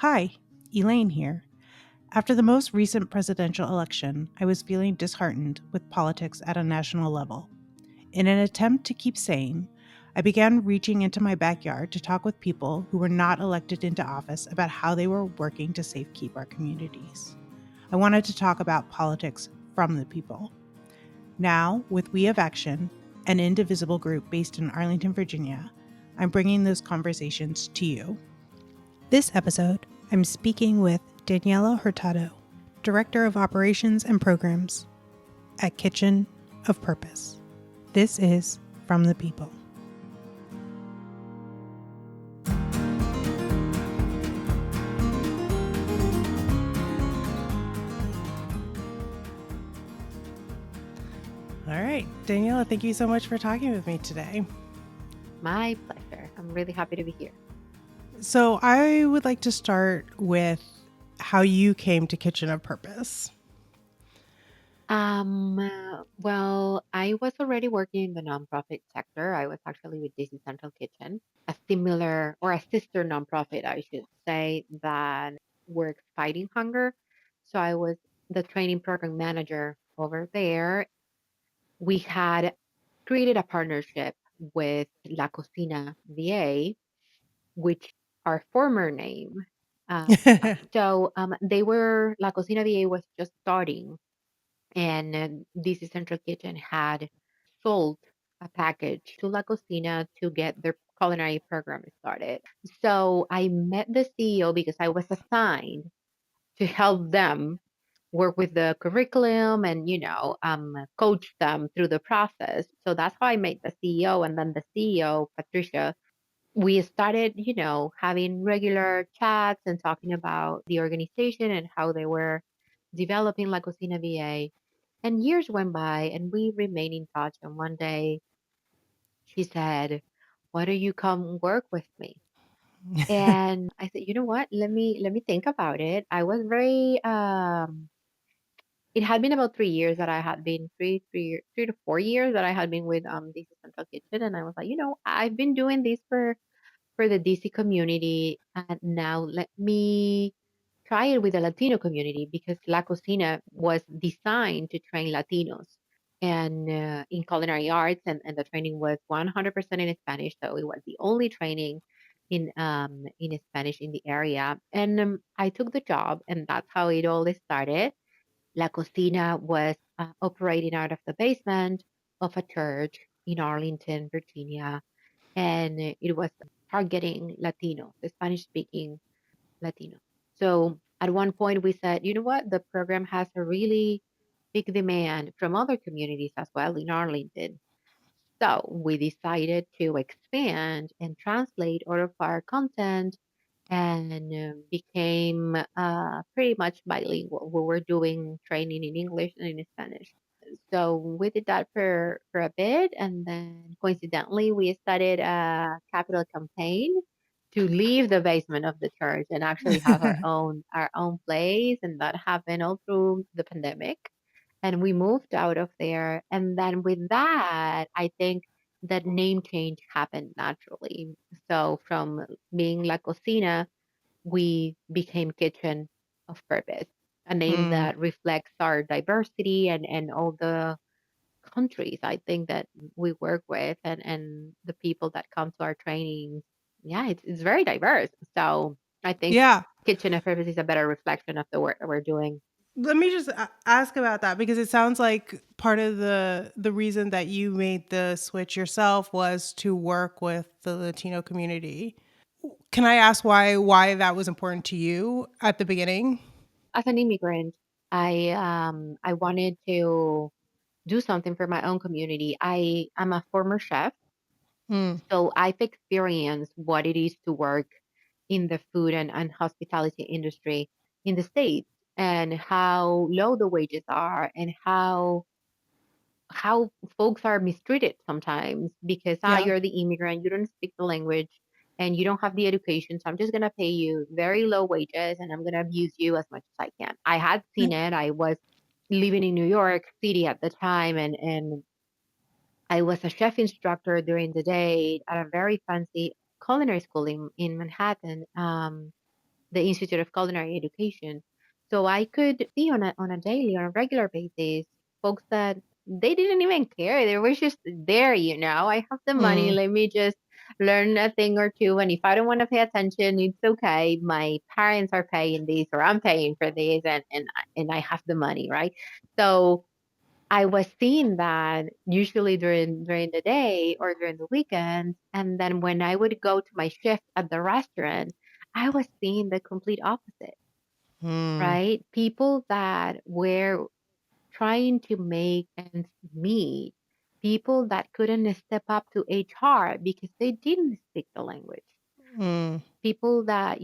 Hi, Elaine here. After the most recent presidential election, I was feeling disheartened with politics at a national level. In an attempt to keep sane, I began reaching into my backyard to talk with people who were not elected into office about how they were working to safekeep our communities. I wanted to talk about politics from the people. Now, with We Have Action, an indivisible group based in Arlington, Virginia, I'm bringing those conversations to you. This episode, I'm speaking with Daniela Hurtado, Director of Operations and Programs at Kitchen of Purpose. This is From the People. All right, Daniela, thank you so much for talking with me today. My pleasure. I'm really happy to be here. So, I would like to start with how you came to Kitchen of Purpose. Well, I was already working in the nonprofit sector. I was actually with DC Central Kitchen, a similar or a sister nonprofit, I should say, that works fighting hunger. So I was the training program manager over there. We had created a partnership with La Cocina VA, which our former name. Uh, they were, La Cocina VA was just starting, and DC Central Kitchen had sold a package to La Cocina to get their culinary program started. So I met the CEO because I was assigned to help them work with the curriculum and coach them through the process. So that's how I met the CEO, and then the CEO, Patricia, we started, having regular chats and talking about the organization and how they were developing La Cocina VA. And years went by and we remained in touch. And one day she said, "Why don't you come work with me?" And I said, "You know what? Let me think about it." I was very it had been about 3 years that I had been 3 to 4 years that I had been with DC Central Kitchen, and I was like, I've been doing this for the DC community. And now let me try it with the Latino community because La Cocina was designed to train Latinos and in culinary arts, and the training was 100% in Spanish. So it was the only training in Spanish in the area. And I took the job, and that's how it all started. La Cocina was operating out of the basement of a church in Arlington, Virginia, and it was targeting Latino, the Spanish speaking Latino. So at one point we said, you know what, the program has a really big demand from other communities as well in Arlington. So we decided to expand and translate all of our content and became pretty much bilingual. We were doing training in English and in Spanish. So we did that for a bit, and then coincidentally, we started a capital campaign to leave the basement of the church and actually have our own place, and that happened all through the pandemic. And we moved out of there, and then with that, I think that name change happened naturally. So from being La Cocina, we became Kitchen of Purpose, a name Mm, that reflects our diversity and all the countries I think that we work with, and the people that come to our trainings. Yeah, it's very diverse. So I think yeah. Kitchen of Purpose is a better reflection of the work that we're doing. Let me just ask about that because it sounds like part of the reason that you made the switch yourself was to work with the Latino community. Can I ask why that was important to you at the beginning? As an immigrant, I wanted to do something for my own community. I am a former chef, Mm, so I've experienced what it is to work in the food and hospitality industry in the States, and how low the wages are, and how folks are mistreated sometimes because yeah. you're the immigrant, you don't speak the language, and you don't have the education. So I'm just gonna pay you very low wages, and I'm gonna abuse you as much as I can. I had seen it. I was living in New York City at the time, and I was a chef instructor during the day at a very fancy culinary school in Manhattan. the Institute of Culinary Education. So I could see on a regular basis, folks that they didn't even care. They were just there, I have the money, Mm, let me just learn a thing or two. And if I don't want to pay attention, it's okay. My parents are paying this, or I'm paying for this, and I have the money, right? So I was seeing that usually during the day or during the weekends, and then when I would go to my shift at the restaurant, I was seeing the complete opposite, mm, right? People that were trying to make ends meet, people that couldn't step up to HR because they didn't speak the language, mm, people that,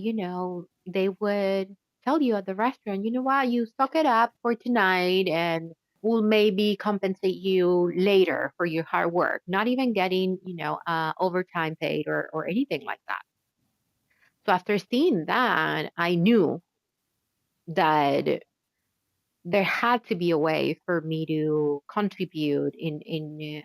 they would tell you at the restaurant, you know what, you suck it up for tonight and we'll maybe compensate you later for your hard work, not even getting, overtime paid or anything like that. So after seeing that, I knew that there had to be a way for me to contribute in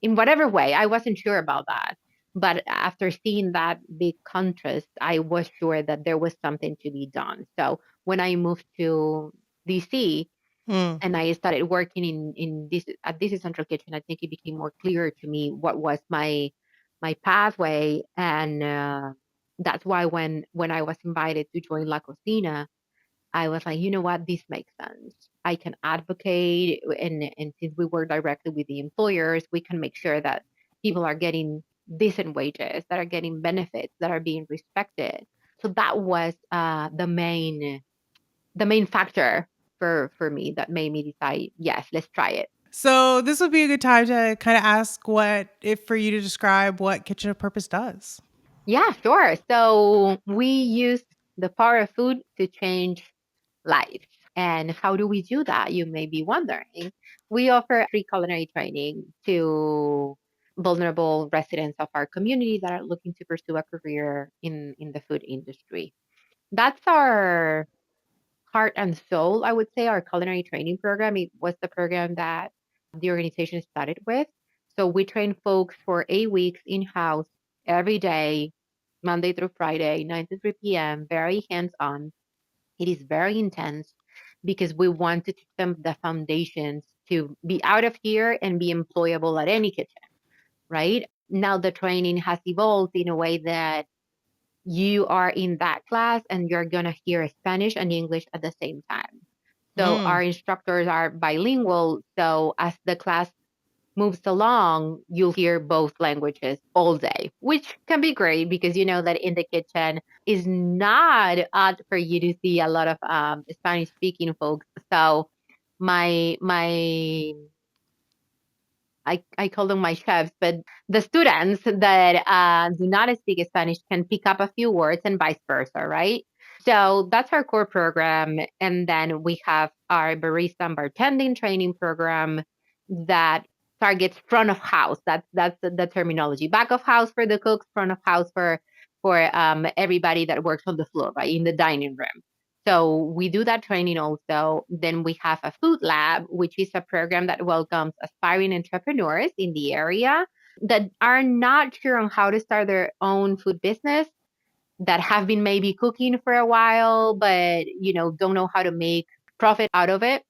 whatever way. I wasn't sure about that. But after seeing that big contrast, I was sure that there was something to be done. So when I moved to DC mm. and I started working in this at this central kitchen, I think it became more clear to me what was my pathway, and that's why when I was invited to join La Cocina, I was like, you know what, this makes sense. I can advocate, and since we work directly with the employers, we can make sure that people are getting decent wages, that are getting benefits, that are being respected. So that was the main factor for me that made me decide, yes, let's try it. So this would be a good time to kind of ask what, if for you to describe what Kitchen of Purpose does. Yeah, sure. So we use the power of food to change lives. And how do we do that? You may be wondering. We offer free culinary training to vulnerable residents of our community that are looking to pursue a career in the food industry. That's our heart and soul, I would say, our culinary training program. It was the program that the organization started with. So we train folks for 8 weeks in house every day, Monday through Friday, 9 to 3 p.m., very hands on. It is very intense because we want to teach them the foundations to be out of here and be employable at any kitchen, right? Now the training has evolved in a way that you are in that class and you're going to hear Spanish and English at the same time. So Mm. our instructors are bilingual. So as the class moves along, you'll hear both languages all day, which can be great because you know that in the kitchen is not odd for you to see a lot of Spanish speaking folks. So my I call them my chefs, but the students that do not speak Spanish can pick up a few words and vice versa, right? So that's our core program. And then we have our barista and bartending training program that targets front of house. That's the terminology. Back of house for the cooks, front of house for everybody that works on the floor, right, in the dining room. So we do that training also. Then we have a food lab, which is a program that welcomes aspiring entrepreneurs in the area that are not sure on how to start their own food business, that have been maybe cooking for a while, but don't know how to make profit out of it.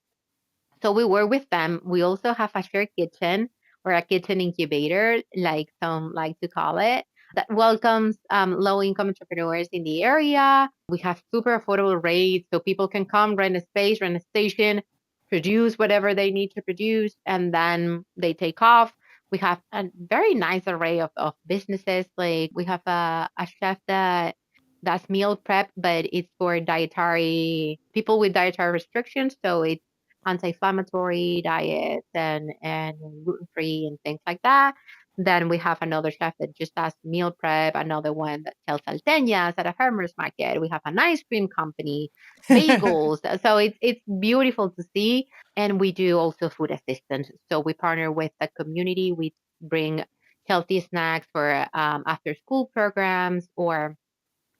So we work with them. We also have a shared kitchen or a kitchen incubator, like some like to call it, that welcomes low income entrepreneurs in the area. We have super affordable rates so people can come, rent a space, rent a station, produce whatever they need to produce, and then they take off. We have a very nice array of businesses. Like we have a chef that does meal prep, but it's for dietary people with dietary restrictions. So it's anti-inflammatory diets and gluten-free and things like that. Then we have another chef that just does meal prep, another one that sells salteñas at a farmer's market. We have an ice cream company, bagels. So it's beautiful to see. And we do also food assistance. So we partner with the community. We bring healthy snacks for after school programs or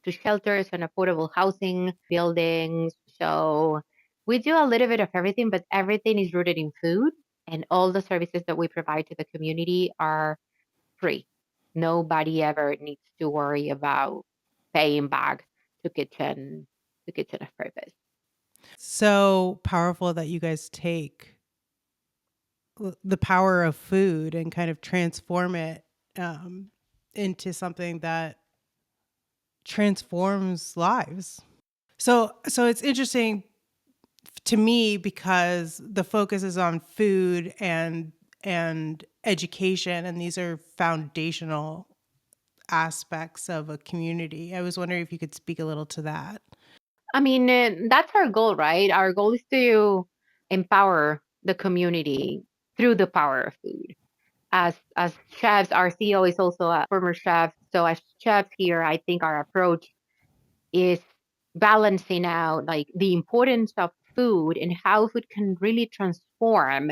to shelters and affordable housing buildings. So we do a little bit of everything, but everything is rooted in food. And all the services that we provide to the community are free. Nobody ever needs to worry about paying back to kitchen of purpose. So powerful that you guys take the power of food and kind of transform it um, into something that transforms lives. So it's interesting to me because the focus is on food and education, and these are foundational aspects of a community. I was wondering if you could speak a little to that. I mean, that's our goal, right? Our goal is to empower the community through the power of food. As chefs, our CEO is also a former chef. So as chefs here, I think our approach is balancing out like the importance of food and how food can really transform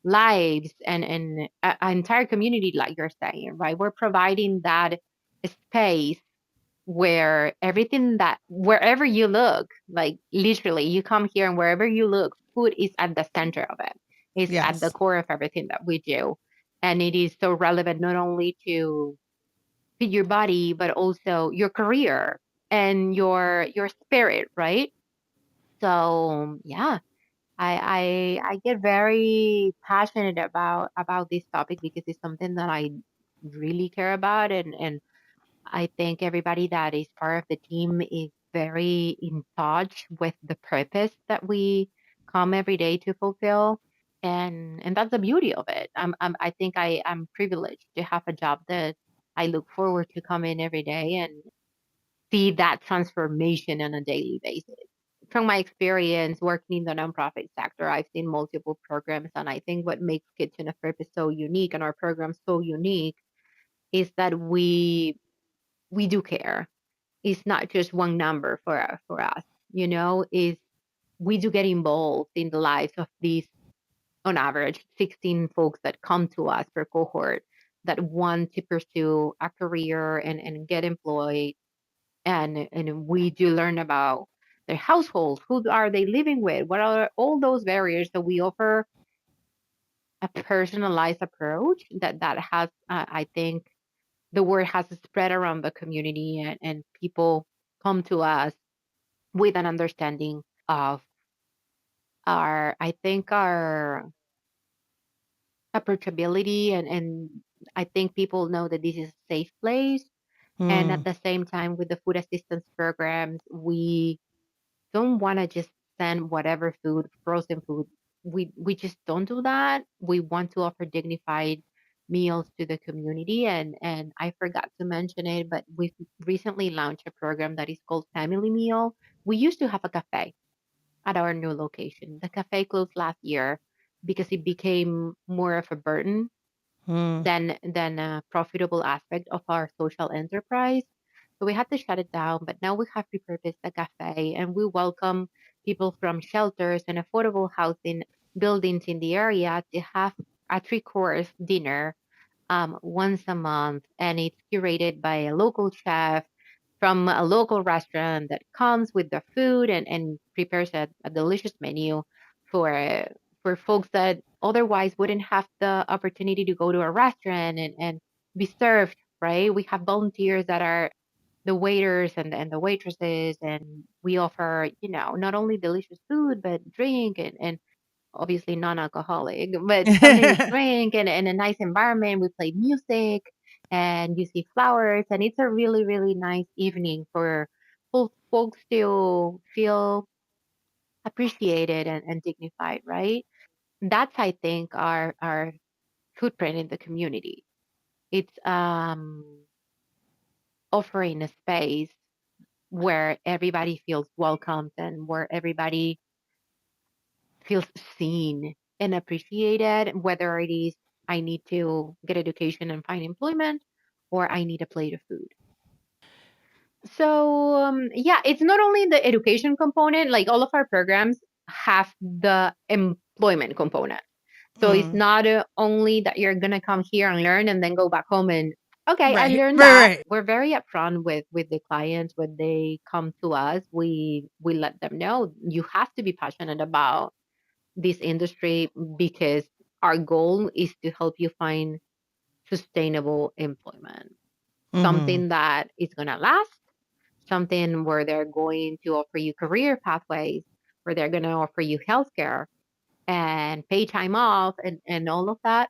lives and an entire community, like you're saying, right? We're providing that space where everything that wherever you look, like literally you come here and wherever you look, food is at the center of it. It's at the Yes. core of everything that we do. And it is so relevant not only to feed your body, but also your career and your spirit, right? So yeah, I get very passionate about this topic because it's something that I really care about, and I think everybody that is part of the team is very in touch with the purpose that we come every day to fulfill. And that's the beauty of it. I think I'm privileged to have a job that I look forward to come in every day and see that transformation on a daily basis. From my experience working in the nonprofit sector, I've seen multiple programs, and I think what makes Kitchen of Purpose so unique and our program so unique is that we do care. It's not just one number for us, is we do get involved in the lives of these, on average, 16 folks that come to us per cohort that want to pursue a career and get employed. And we do learn about their households, who are they living with, what are all those barriers. So we offer a personalized approach that has, I think, the word has spread around the community, and people come to us with an understanding of I think, our approachability, and I think people know that this is a safe place. And at Mm, the same time, with the food assistance programs, we don't want to just send whatever food, frozen food. We just don't do that. We want to offer dignified meals to the community. And I forgot to mention it, but we've recently launched a program that is called Family Meal. We used to have a cafe at our new location. The cafe closed last year because it became more of a burden mm, than a profitable aspect of our social enterprise. So we had to shut it down, but now we have repurposed the cafe and we welcome people from shelters and affordable housing buildings in the area to have a three-course dinner once a month, and it's curated by a local chef from a local restaurant that comes with the food and prepares a delicious menu for for folks that otherwise wouldn't have the opportunity to go to a restaurant and be served. Right? We have volunteers that are the waiters and the waitresses, and we offer, not only delicious food but drink and obviously non-alcoholic, but something to mm. drink and a nice environment. We play music and you see flowers, and it's a really, really nice evening for folks to feel appreciated and dignified, right? That's, I think, our footprint in the community. It's offering a space where everybody feels welcomed and where everybody feels seen and appreciated, whether it is I need to get education and find employment or I need a plate of food. So, yeah, it's not only the education component, like all of our programs have the employment component. So it's not only that you're going to come here and learn and then go back home and, okay, I Right, learned right, that. right. We're very upfront with the clients when they come to us. We let them know you have to be passionate about this industry because our goal is to help you find sustainable employment, Hmm. something that is going to last, something where they're going to offer you career pathways, where they're going to offer you healthcare and pay time off and all of that.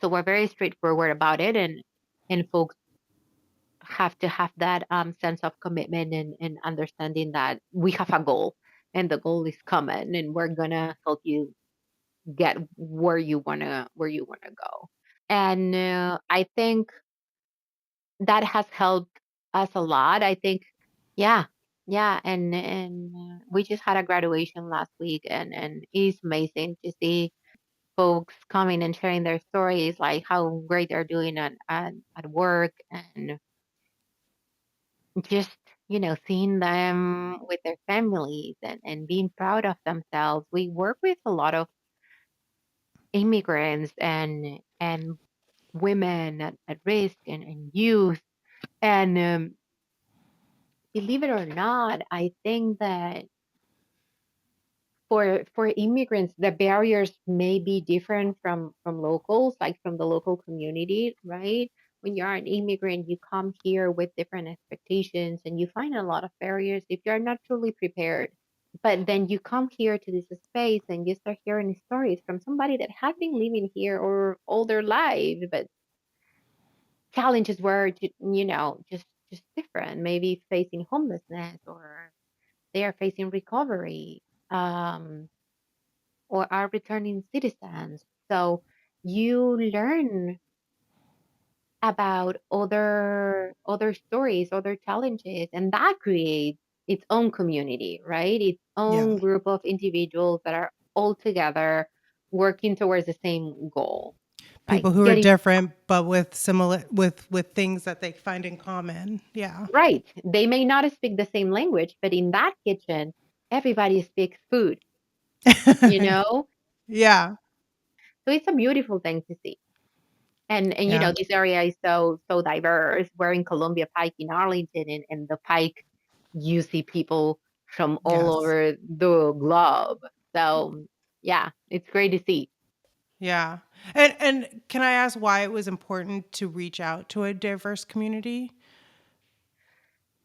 So we're very straightforward about it, and folks have to have that sense of commitment and understanding that we have a goal and the goal is common and we're gonna help you get where you wanna go. And I think that has helped us a lot. I think, yeah, yeah, and we just had a graduation last week, and it's amazing to see folks coming and sharing their stories, like how great they're doing at work, and just seeing them with their families and being proud of themselves. We work with a lot of immigrants and women at risk and youth. And believe it or not, I think that for immigrants, the barriers may be different from locals, like from the local community, right? When you're an immigrant, you come here with different expectations and you find a lot of barriers if you're not truly prepared. But then you come here to this space and you start hearing stories from somebody that has been living here or all their lives, but challenges were, just different. Maybe facing homelessness, or they are facing recovery. Or are returning citizens. So you learn about other stories, other challenges, and that creates its own community, right? Its Yeah. own group of individuals that are all together working towards the same goal. Like People who are getting different, but with similar with things that they find in common. Yeah. right. They may not speak the same language, but in that kitchen, everybody speaks food, you know? Yeah. So it's a beautiful thing to see. And Yeah. this area is so diverse. We're in Columbia Pike in Arlington, and the Pike, you see people from all Yes. over the globe. So yeah, it's great to see. Yeah. And can I ask why it was important to reach out to a diverse community?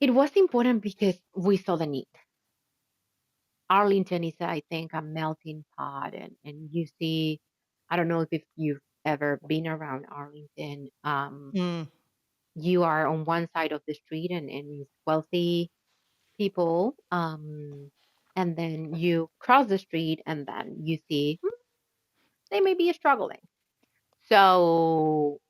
It was important because we saw the need. Arlington is, I think, a melting pot, and you see, I don't know if you've ever been around Arlington. Mm, You are on one side of the street, and it's wealthy people, and then you cross the street and then you see they may be struggling. So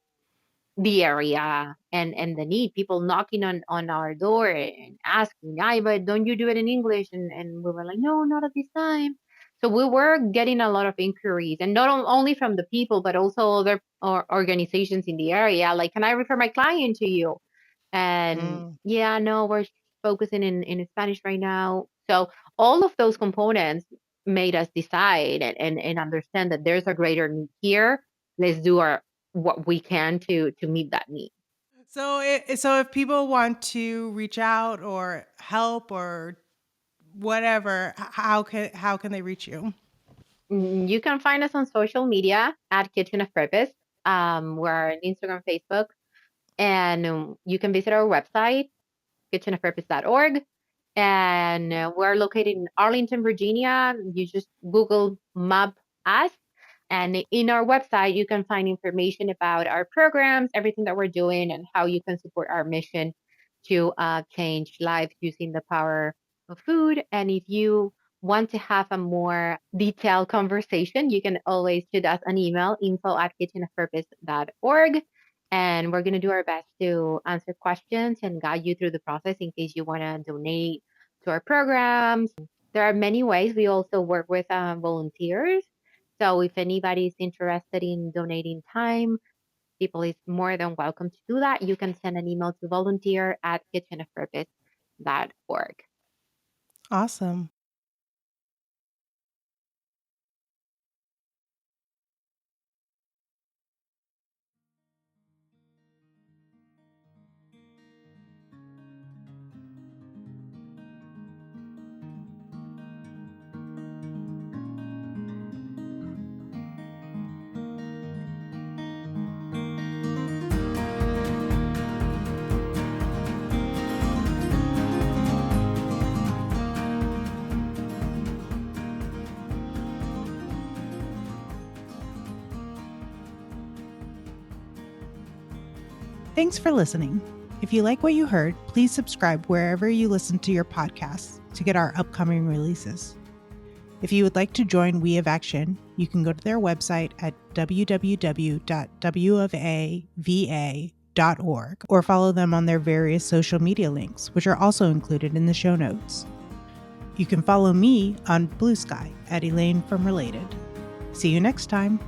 the area and the need, people knocking on our door and asking, "Hi, but don't you do it in English?" And we were like, "No, not at this time." So we were getting a lot of inquiries, and not only from the people, but also other organizations in the area. Like, can I refer my client to you? And mm. yeah, no, we're focusing in Spanish right now. So all of those components made us decide and understand that there's a greater need here. Let's do our what we can to meet that need. So if people want to reach out or help or whatever, how can they reach you? You can find us on social media at Kitchen of Purpose. We're on Instagram, Facebook, and you can visit our website, kitchenofpurpose.org. And we're located in Arlington, Virginia. You just Google map us. And in our website, you can find information about our programs, everything that we're doing, and how you can support our mission to change lives using the power of food. And if you want to have a more detailed conversation, you can always shoot us an email, info@kitchenofpurpose.org. And we're going to do our best to answer questions and guide you through the process in case you want to donate to our programs. There are many ways. We also work with volunteers. So if anybody is interested in donating time, people is more than welcome to do that. You can send an email to volunteer@kitchenofpurpose.org. Awesome. Thanks for listening. If you like what you heard, please subscribe wherever you listen to your podcasts to get our upcoming releases. If you would like to join We of Action, you can go to their website at www.wofava.org or follow them on their various social media links, which are also included in the show notes. You can follow me on Blue Sky at Elaine from Related. See you next time.